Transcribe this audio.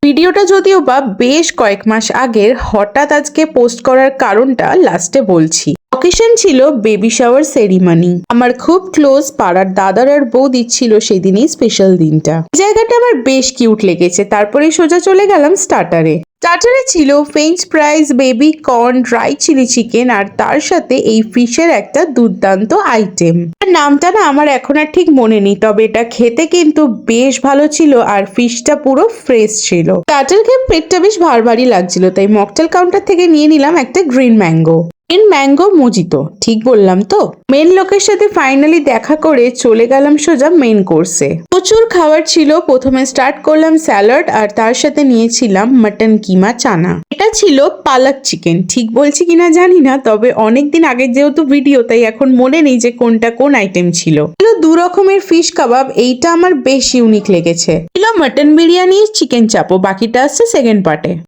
ভিডিওটা যদিও বা বেশ কয়েক মাস আগের, হঠাৎ আজকে পোস্ট করার কারণটা লাস্টে বলছি। অকেশন ছিল বেবি শাওয়ার সেরিমনি। আমার খুব ক্লোজ পাড়ার দাদার আর বউ দিচ্ছিল সেদিনই স্পেশাল দিনটা। জায়গাটা আমার বেশ কিউট লেগেছে। তারপরে সোজা চলে গেলাম স্টার্টারে। স্টার্টারে ছিল French fries, baby corn, dry chilli chicken আর তার সাথে এই ফিশের একটা দুর্দান্ত আইটেম। নামটা না আমার এখন আর ঠিক মনে নেই, তবে এটা খেতে কিন্তু বেশ ভালো ছিল আর ফিশটা পুরো ফ্রেশ ছিল। স্টার্টার খেয়ে পেটটা বেশ ভারী লাগছিল, তাই মকটেল কাউন্টার থেকে নিয়ে নিলাম একটা গ্রিন ম্যাঙ্গো মজিতো। ঠিক বললাম তো? মেন লোকের সাথে ফাইনালি দেখা করে চলে গেলাম সোজা মেন কোর্সে। প্রচুর খাবার ছিল। প্রথমে স্টার্ট করলাম স্যালাড আর তার সাথে নিয়েছিলাম মাটন কিমা চানা। এটা ছিল পালক চিকেন। ঠিক বলছি কিনা জানি না, তবে অনেকদিন আগের যেহেতু ভিডিও, তাই এখন মনে নেই যে কোনটা কোন আইটেম ছিল। দু রকমের ফিশ কাবাব, এইটা আমার বেশ ইউনিক লেগেছে। ছিল মাটন বিরিয়ানি, চিকেন চাপো, বাকিটা আসছে সেকেন্ড পার্টে।